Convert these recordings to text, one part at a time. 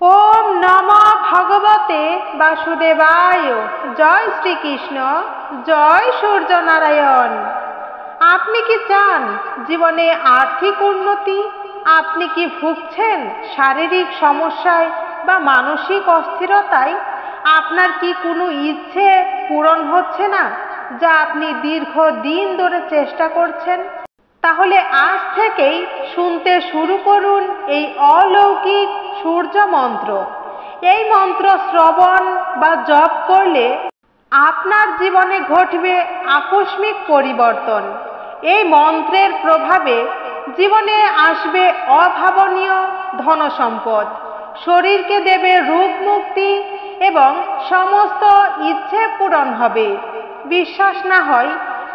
ओम नमो भगवते वासुदेवाय। जय श्रीकृष्ण, जय सूर्य नारायण। আপনি কি চান জীবনে আর্থিক উন্নতি? আপনি কি ভুগছেন শারীরিক সমস্যায় বা মানসিক অস্থিরতায়? আপনার কি কোনো ইচ্ছে পূরণ হচ্ছে না যা আপনি দীর্ঘদিন ধরে চেষ্টা করছেন? তাহলে আজ থেকেই শুনতে শুরু করুন এই অলৌকিক সূর্য মন্ত্র। এই মন্ত্র শ্রবণ বা জপ করলে আপনার জীবনে ঘটবে আকস্মিক পরিবর্তন। এই মন্ত্রের প্রভাবে জীবনে আসবে অভাবনীয় ধনসম্পদ, শরীরকে দেবে রোগ মুক্তি এবং সমস্ত ইচ্ছে পূরণ হবে। বিশ্বাস না হয়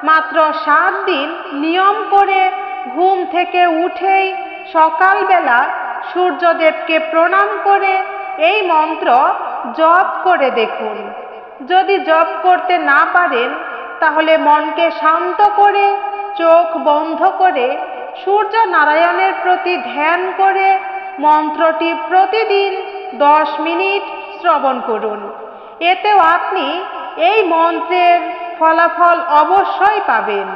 মাত্র 7 দিন নিয়ম করে ঘুম থেকে উঠেই সকালবেলা সূর্যদেবকে প্রণাম করে এই মন্ত্র জপ করে দেখুন। যদি জপ করতে না পারেন তাহলে মনকে শান্ত করে চোখ বন্ধ করে সূর্য নারায়ণের প্রতি ধ্যান করে মন্ত্রটি প্রতিদিন 10 মিনিট শ্রবণ করুন। এতেও আপনি এই মন্ত্রের ফলাফল অবশ্যই পাবেন।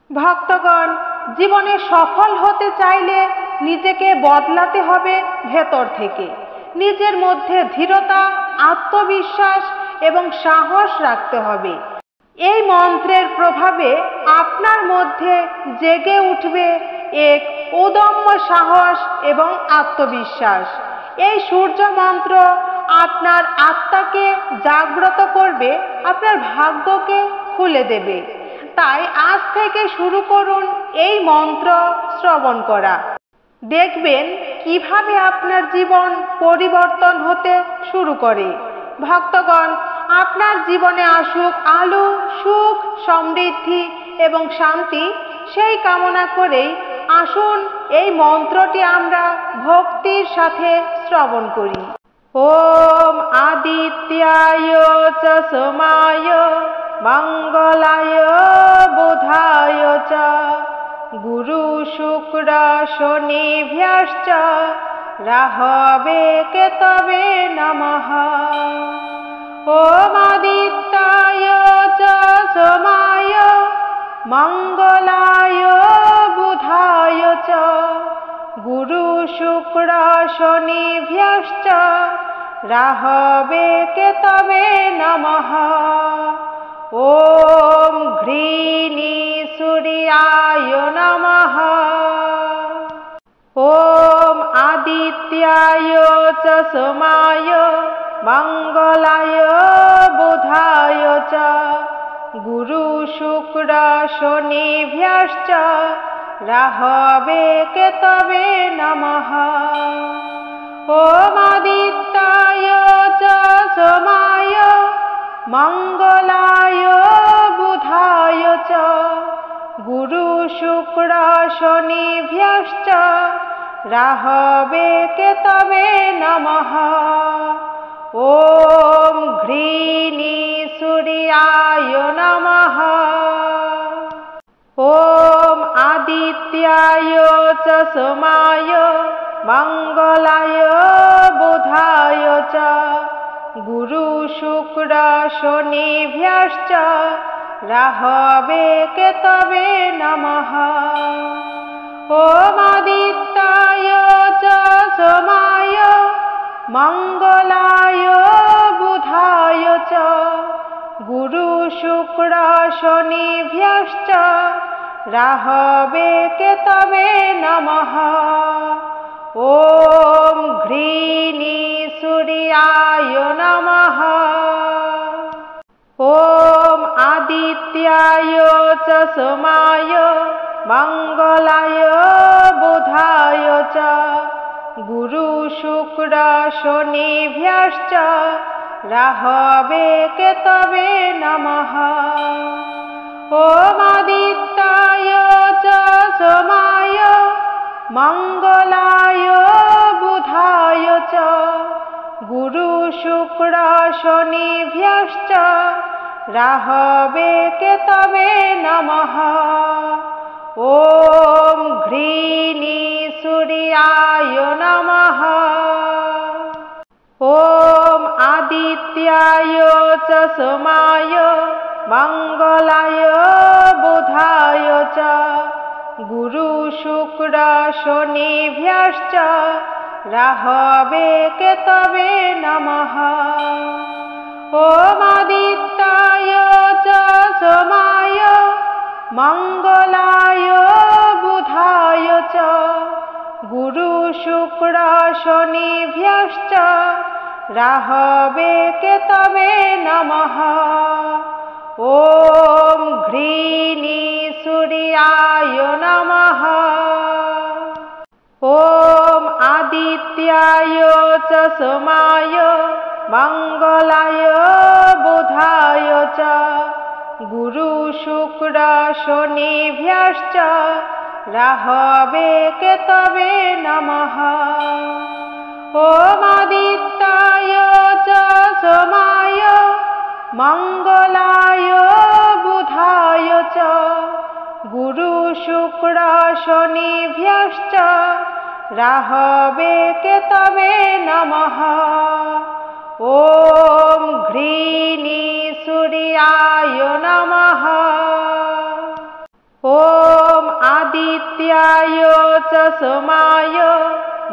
ভক্তগণ, জীবনে সফল হতে চাইলে নিজেকে বদলাতে হবে ভেতর থেকে। নিজের মধ্যে দৃঢ়তা, আত্মবিশ্বাস এবং সাহস রাখতে হবে। এই মন্ত্রের প্রভাবে আপনার মধ্যে জেগে উঠবে এক অদম্য সাহস এবং আত্মবিশ্বাস। এই সূর্য মন্ত্র আপনার আত্মাকে জাগ্রত করবে, আপনার ভাগ্যকে খুলে দেবে। তাই আজ থেকে শুরু করুন এই মন্ত্র শ্রবণ করা। দেখবেন কিভাবে আপনার জীবন পরিবর্তন হতে শুরু করে। ভক্তগণ, আপনার জীবনে আসুক আলো, সুখ, সমৃদ্ধি এবং শান্তি, সেই কামনা করেই আসুন এই মন্ত্রটি আমরা ভক্তির সাথে শ্রবণ করি। ওম আদিত্যায় চ সোমায় মঙ্গলায় বুধায় চ গুরু শুক্র শনিভ্যশ্চ রাহবে কেতবে নমঃ। ওম আদিত্যায় চ সোমায় মঙ্গলায় বুধায় চ গুরু শুক্র শনিভ্যশ্চ রাহবে কেতবে নমঃ। ওম ঘৃণী সূর্যায় নমঃ। ওম আদিত্যায় চ সোমায় মঙ্গলায় বুধায় চ গুরু শুক্র শনিভ্যশ্চ রাহবে কেতবে নমঃ। ওম আদিত্যায় চ সোমায় মঙ্গলায় বুধায় চ গুরু শুক্র শনিভ্যশ্চ রাহবে কেতবে নমঃ। ওম ঘৃণী সূর্যায় নমঃ। ওম আদিত্যায় চ সোমায় মঙ্গলায় বুধায় চ গুরু শুক্র শনিভ্যশ্চ রাহবে কেতবে নমঃ। ওম আদিত্যায় চ সোমায় মঙ্গলায় বুধায় চ গুরু শুক্র শনিভ্যশ্চ রাহবে কেতবে নমঃ। ওম ঘৃণী সূর্যায় নমঃ। ওম আদিত্যায় চ সোমায় মঙ্গলায় বুধায় চ গুরু শুক্র শনিভ্যশ্চ রাহবে কেতবে নমঃ। ওম আদিত্যায় চ সোমায় মঙ্গলায় বুধায় চ গুরু শুক্র শনিভ্যশ্চ রাহবে কেতবে নমঃ। ওম ঘৃণী সূর্যায় নমঃ। आदित्याय च सोमाय मंगलाय बुधाय च गुरु शुक्र शनिभ्यश्च राहवे केतवे नमः। ओम आदित्याय च सोमाय मंगलाय बुधाय च गुरु शुक्र शनिभ्यश्च राहवे केतवे नमः। ओम घृणी सूर्याय नमः। ओम आदित्याय च सोमाय मंगलाय बुधाय च गुरु शुक्र शनिभ्यश्च राहवे केतवे नमः। ओम आदित्याय च सोमाय मंगलाय बुधाय च गुरु शुक्र शनिभ्यश्च राहवे केतवे नमः। ओम घृणी सूर्याय नमः। ओम आदित्याय च सोमाय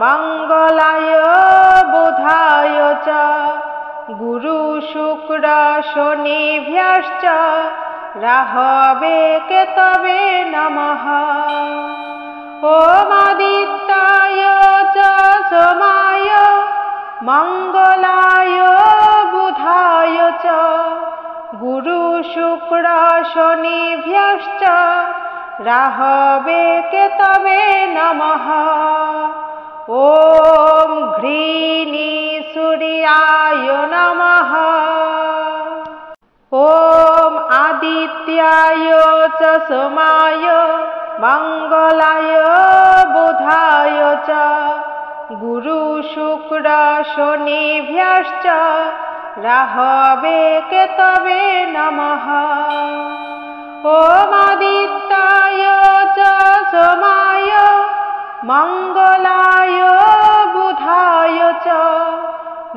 मंगलाय बुधाय च गुरु शुक्र शनिभ्यश्च राहवे केतवे नमः। ओम आदित्याय च सोमाय मंगलाय बुधाय च गुरु शुक्र शनिभ्यश्च राहवे केतवे नमः। ओम घृणी सूर्याय नमः। ओम आदित्याय च सोमाय मंगलाय बुधाय च गुरु शुक्र शनिभ्यश्च राहवे केतवे नमः। ओम आदित्याय च सोमाय मंगलाय बुधाय च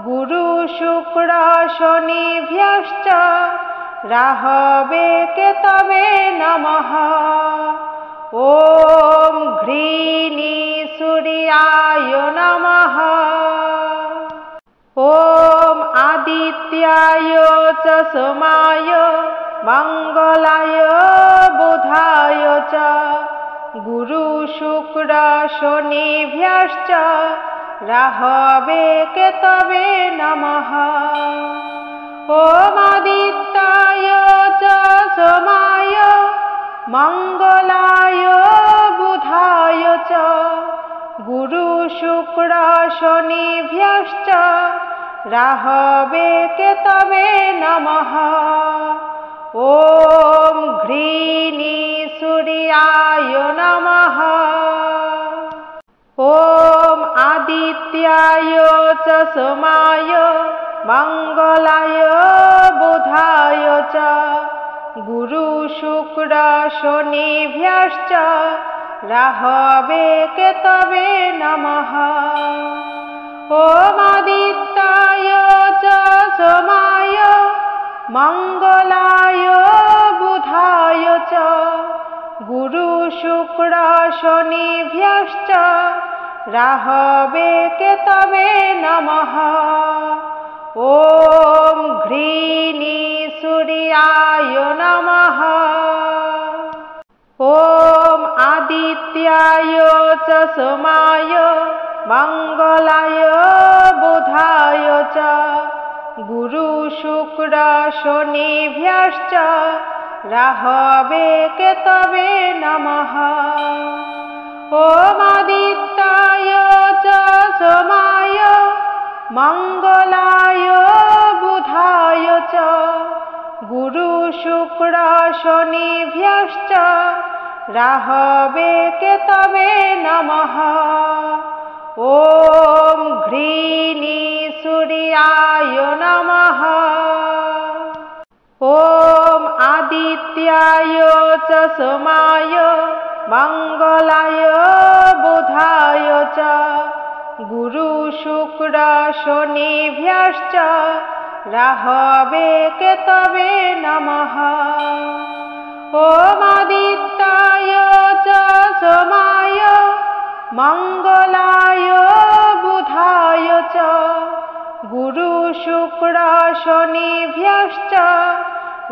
गुरु शुक्र शनिभ्यश्च राहवे केतवे नमः। ओम घृणी सूर्याय नमः। ओम आदित्याय च सोमाय मंगलाय बुधाय च गुरु शुक्र शनिभ्यश्च राहवे केतवे नमः। ओम आदित्याय च सोमाय मंगलाय बुधाय च गुरु शुक्र शनिभ्यश्च राहवे केतवे नमः। ओम घृणी सूर्याय नमः। ओम आदित्याय च सोमाय मंगलाय बुधाय च गुरु शुक्र शनिभ्यश्च राहवे केतवे नमः। ओम आदित्याय च सोमाय मंगलाय बुधाय च गुरु शुक्र शनिभ्यश्च राहवे केतवे नमः। ओम घृणी सूर्याय नमः। ओम आदित्याय च सोमाय मंगलाय बुधाय च गुरु शुक्र शनिभ्यश्च राहवे केतवे नमः। ओम आदित्याय च सोमाय मंगलाय बुधाय च गुरु शुक्र शनिभ्यश्च राहवे केतवे नमः। ओम घृणी सूर्याय नमः। ओम आदित्याय च सोमाय मंगलाय बुधाय च गुरु शुक्र शनिभ्यश्च राहवे केतवे नमः। ॐ आदित्याय च सोमाय मंगलाय बुधाय च गुरु शुक्र शनिभ्यश्च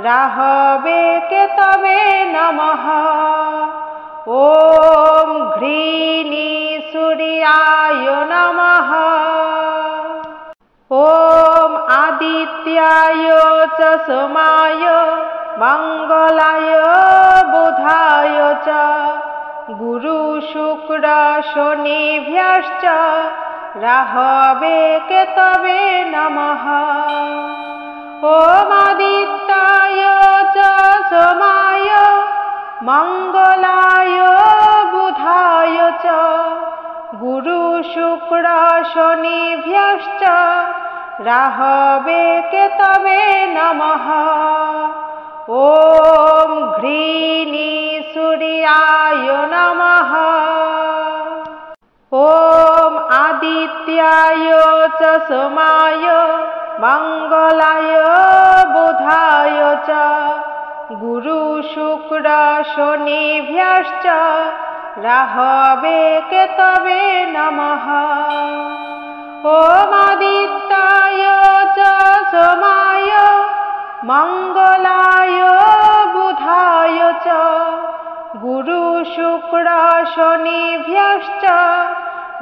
राहवे केतवे नमः। ॐ घ्रीनी सूर्याय नमः। ॐ आदित्याय च सोमाय मंगलाय बुधाय च गुरु शुक्र शनिभ्यश्च राहवे केतवे नमः। ॐ आदित्याय च सोमाय मंगलाय बुधाय च गुरु शुक्र शनिभ्यश्च राहवे केतवे नमः। ॐ घ्रीनी सूर्याय नमः। ॐ आदित्याय च सोमाय मंगलाय बुधाय च गुरु शुक्र शनिभ्यश्च राहवे केतवे नमः। ॐ आदित्याय च सोमाय मंगलाय बुधाय च गुरु शुक्र शनिभ्यश्च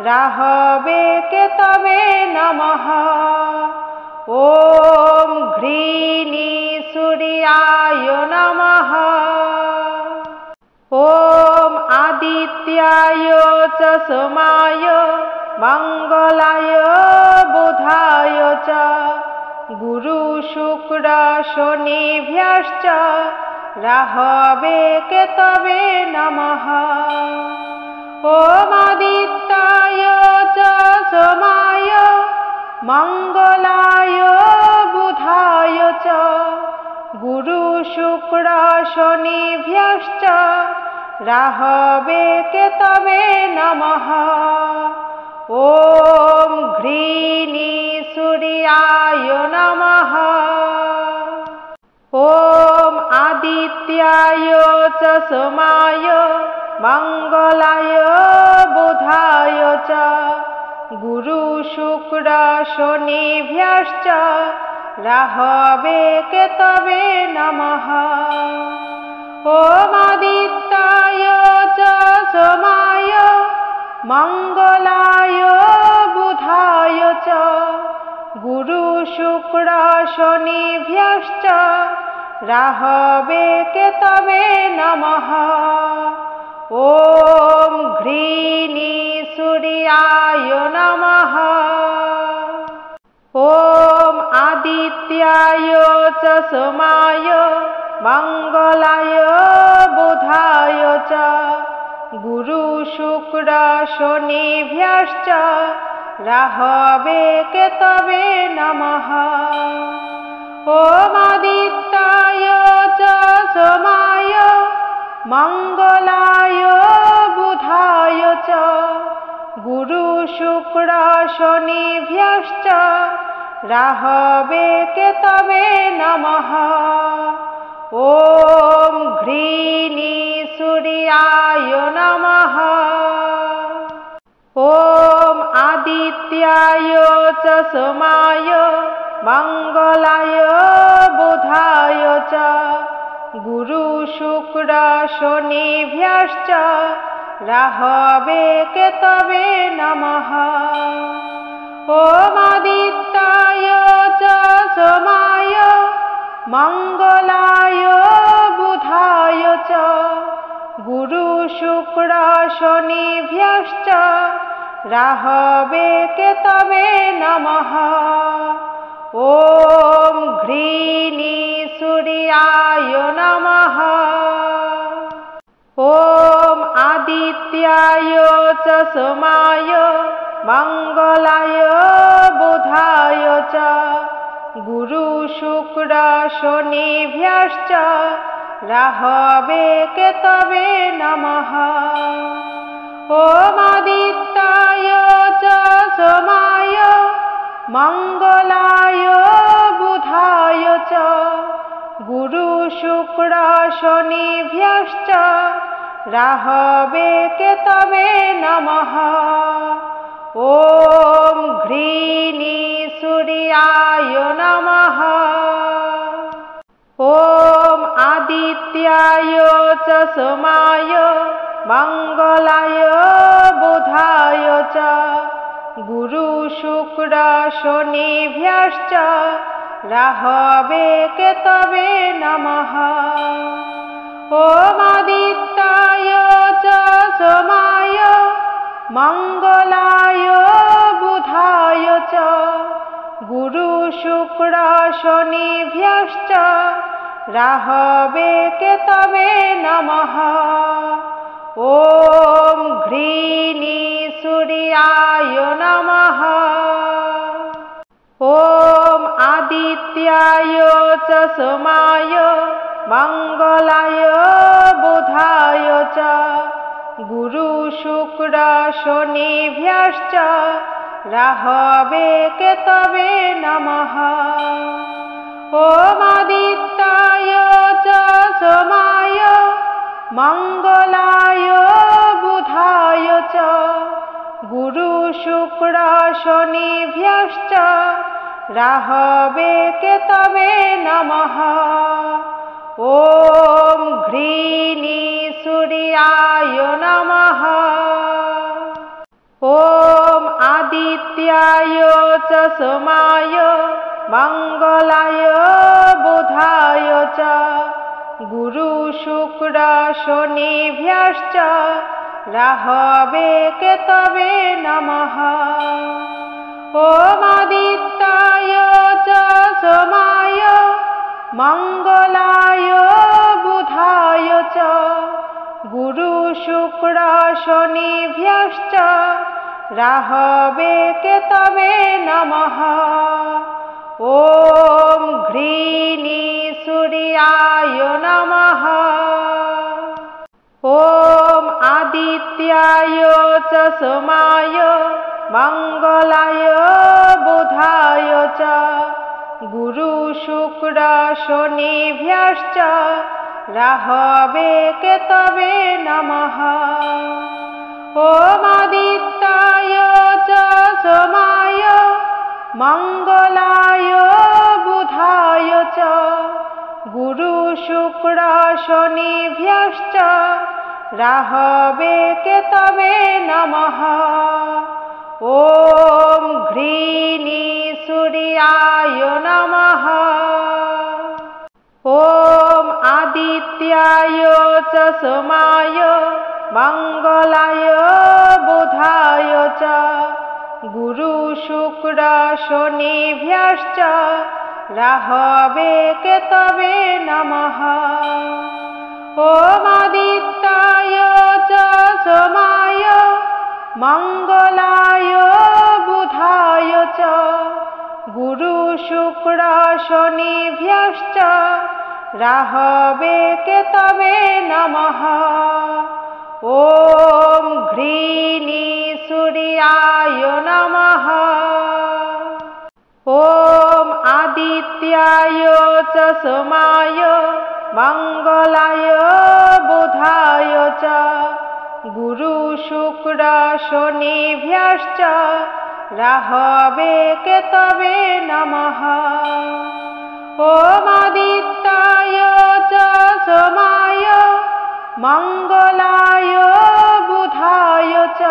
राहवे केतवे नमः। ॐ घ्रीनी सूर्याय नमः। ॐ आदित्याय च सोमाय मंगलाय बुधाय च गुरु शुक्र शनिभ्यश्च राहवे केतवे नमः। ॐ आदित्याय च सोमाय मंगलाय बुधाय च गुरु शुक्र शनिभ्यश्च राहवे केतवे नमः। ॐ घ्रीनी सूर्याय नमः। ॐ आदित्याय च सोमाय मंगलाय बुधाय च गुरु शुक्र शनिभ्यश्च राहवे केतवे नमः। ॐ आदित्याय च सोमाय मंगलाय बुधाय च गुरु शुक्र शनिभ्यश्च राहवे केतवे नमः। ॐ घ्रीनी सूर्याय नमः। ॐ आदित्याय च सोमाय मंगलाय बुधाय च गुरु शुक्र शनिभ्यश्च राहवे केतवे नमः। ॐ आदित्याय च सोमाय मंगलाय बुधाय च गुरु शुक्र शनिभ्यश्च राहवे केतवे नमः। ॐ घ्रीनी सूर्याय नमः। ॐ आदित्याय च सोमाय मंगलाय बुधाय च गुरु शुक्र शनिभ्यश्च राहवे केतवे नमः। ॐ आदित्याय च सोमाय मंगलाय बुधाय च गुरु शुक्र शनिभ्यश्च राहवे केतवे नमः। ॐ घ्रीनी सूर्याय नमः। ॐ आदित्याय च सोमाय मंगलाय बुधाय च गुरु शुक्र शनिभ्यश्च राहवे केतवे नमः। ॐ आदित्याय च सोमाय मंगलाय बुधाय च गुरु शुक्र शनिभ्यश्च राहवे केतवे नमः। ॐ घ्रीणी सूर्याय नमः। ॐ आदित्याय च सोमाय मंगलाय बुधाय च गुरु शुक्र शनिभ्यश्च राहवे केतवे नमः। ॐ आदित्याय च सोमाय मंगलाय बुधाय च गुरु शुक्र शनिभ्यश्च राहवे केतवे नमः। ॐ घ्रीणी सूर्याय नमः। ॐ आदित्याय च सोमाय मंगलाय बुधाय च गुरु शुक्र शनिभ्यश्च राहवे केतवे नमः। ॐ आदित्याय च सोमाय मंगलाय बुधाय च गुरु शुक्र शनिभ्यश्च राहवे केतवे नमः। ॐ घ्रीणी सूर्याय नमः। ॐ आदित्याय च सोमाय मंगलाय बुधाय च गुरु शुक्र शनिभ्यश्च राहवे केतवे नमः। ॐ आदित्याय च सोमाय मंगलाय बुधाय च गुरु शुक्र शनिभ्यश्च राहवे केतवे नमः। ॐ घ्रीणी सूर्याय नमः। ॐ आदित्याय च सोमाय मंगलाय बुधाय च गुरु शुक्र शनिभ्यश्च राहवे केतवे नमः। ॐ आदित्याय च सोमाय मंगलाय बुधाय च गुरु शुक्र शनिभ्यश्च राहवे केतवे नमः। ॐ घ्रीणी सूर्याय नमः। ॐ आदित्याय च सोमाय मंगलाय बुधाय च गुरु शुक्र शनिभ्यश्च राहवे केतवे नमः। ॐ आदित्याय च सोमाय मंगलाय बुधाय च गुरु शुक्र शनिभ्यश्च राहवे केतवे नमः। ॐ घ्रीणी सूर्याय नमः। ॐ आदित्याय च सोमाय मंगलाय बुधाय च गुरु शुक्र शनिभ्यश्च राहवे केतवे नमः। ॐ आदित्याय च सोमाय मंगलाय बुधाय च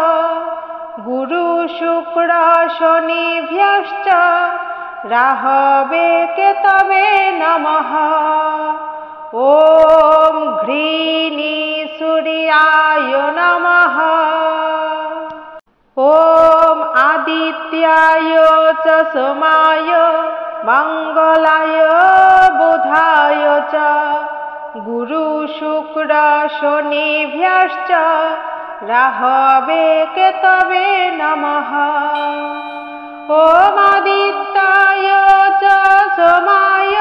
गुरु शुक्र शनिभ्यश्च राहवे केतवे नमः। ॐ घ्रीणी सूर्याय नमः। ॐ आदित्याय च सोमाय मंगलाय बुधाय च गुरु शुक्र शनिभ्यश्च राहवे केतवे नमः। ॐ आदित्याय च सोमाय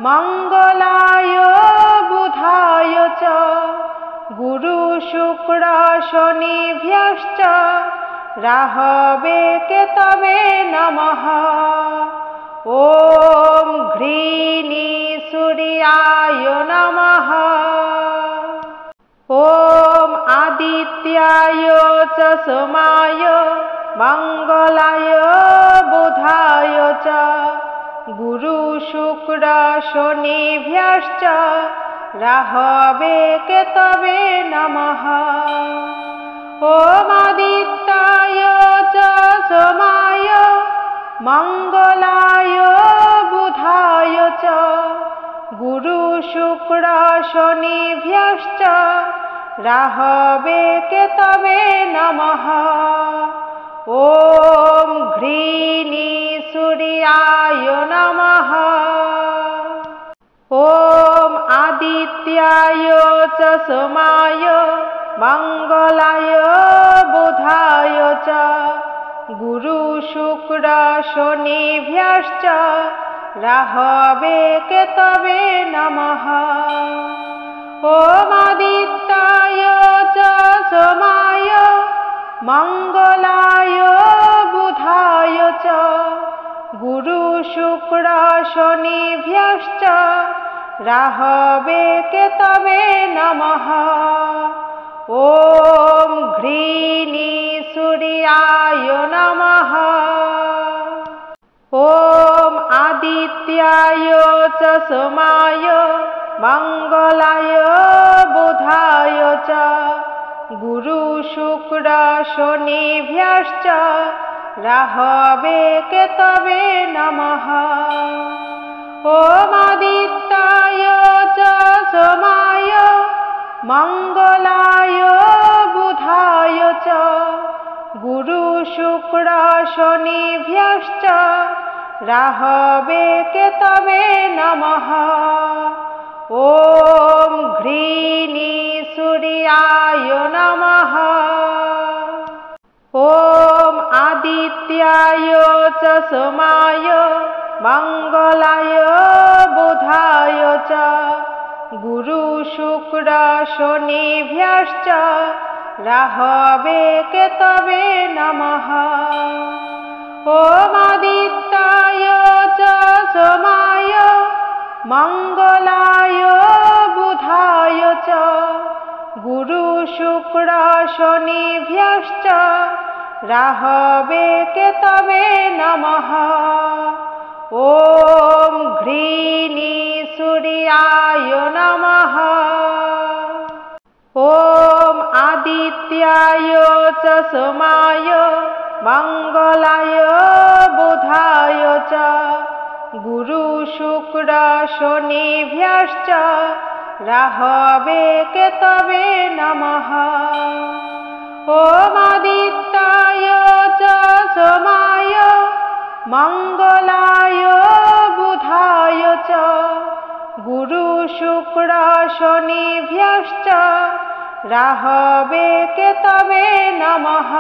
मंगलाय बुधाय च गुरु शुक्र शनिभ्यश्च राहवे केतवे नमः। ॐ घ्रीणी आदित्याय च सोमाय मंगलाय बुधाय च गुरु शुक्र शनिभ्यश्च राहवे केतवे नमः। ओम आदित्याय च सोमाय मंगलाय बुधाय च गुरु शुक्र शनिभ्यश्च राहवे केतवे नमः। ओम घृणी सूर्याय नमः। ओम आदित्याय च सोमाय मंगलाय बुधाय च गुरु शुक्र शनिभ्यश्च राहवे केतवे नमः। ओम आदित्याय च सोमाय मंगलाय बुधाय च गुरु शुक्र शनिभ्यश्च राहवे केतवे नमः। ओम घृणी सूर्याय नमः। ओम आदित्याय च सोमाय मंगलाय बुधाय च गुरु शुक्र शनिभ्यश्च राहवे केतवे नमः। ओम आदित्याय च सोमाय मंगलाय बुधाय च गुरु शुक्र शनिभ्यश्च राहवे केतवे नमः। ओम घृणी सूर्याय नमः। ओम आदित्याय च सोमाय मंगलाय बुधाय च गुरु शुक्र शनिभ्यश्च राहवे केतवे नमः। ओम आदित्याय च सोमाय मंगलाय बुधाय च गुरु शुक्र शनिभ्यश्च राहवे केतवे नमः। ओम घृणी सूर्याय नमः। ओम आदित्याय च सोमाय मंगलाय बुधाय च गुरु शुक्र शनिभ्यश्च राहवे केतवे नमः। ओम आदित्याय च सोमाय मंगलाय बुधाय च गुरु शुक्र शनिभ्यश्च राहवे केतवे नमः।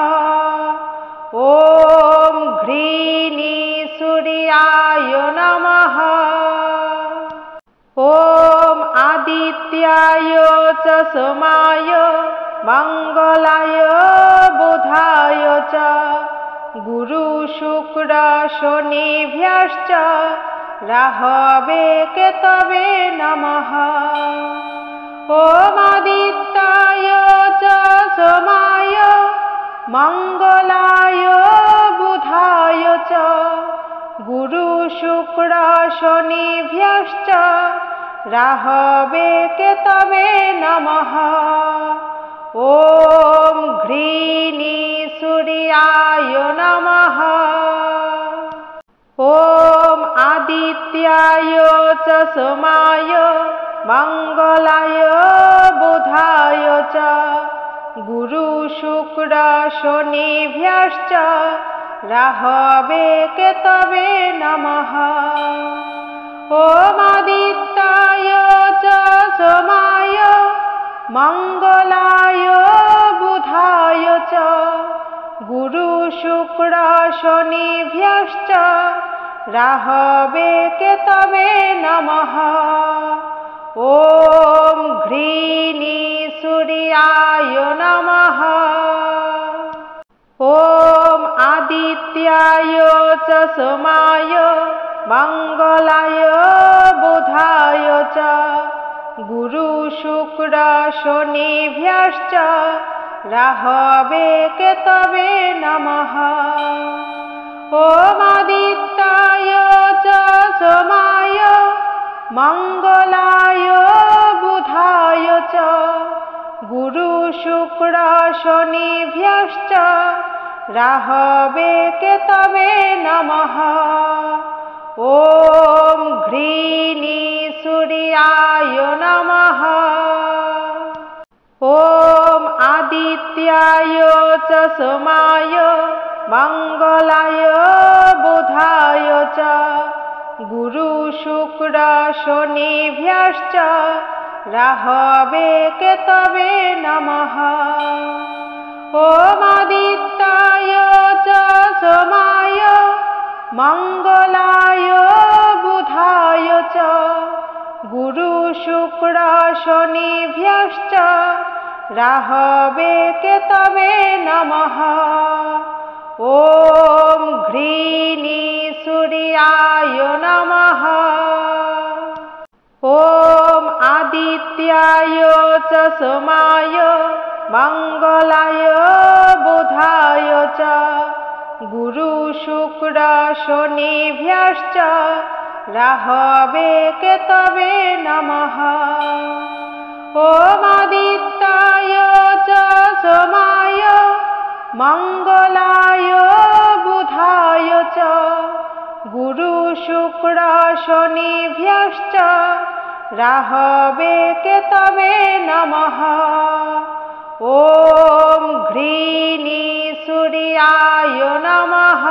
ओम घृणी सूर्याय नमः। ओम आदित्याय च सोमाय मंगलाय बुधाय च गुरु शुक्र शनिभ्यश्च राहवे केतवे नमः। ओम आदित्याय च सोमाय मंगलाय बुधाय च गुरु शुक्र शनिभ्यश्च राहवे केतवे नमः। ओम घृणी सूर्याय नमः। ओम आदित्याय च सोमाय मंगलाय बुधाय च गुरु शुक्र शनिभ्यश्च राहवे केतवे नमः। ओम आदित्याय च सोमाय मंगलाय बुधाय च गुरु शुक्र शनिभ्यश्च राहवे केतवे नमः। ओम घृणी सूर्याय नमः। ओम आदित्याय च सोमाय मंगलाय बुधाय च गुरु शुक्र शनिभ्यश्च राहवे केतवे नमः। ॐ आदित्याय च सोमाय मंगलाय बुधाय च गुरु शुक्र शनिभ्यश्च राहवे केतवे नमः। ॐ घृणी सूर्याय नमः। ॐ आदित्याय च सोमाय मंगलाय बुधाय च गुरु शुक्र शनिभ्यश्च राहवे केतवे नमः। ॐ आदित्याय च सोमाय मंगलाय बुधाय च गुरु शुक्र शनिभ्यश्च राहवे केतवे नमः। ॐ घृणी सूर्याय नमः। ॐ आदित्याय च सोमाय मंगलाय बुधाय च गुरु शुक्र शनिभ्यश्च राहवे केतवे नमः। ॐ आदित्याय च सोमाय मंगलाय बुधाय च गुरु शुक्र शनिभ्यश्च राहवे केतवे नमः। ॐ घृणी सूर्याय नमः।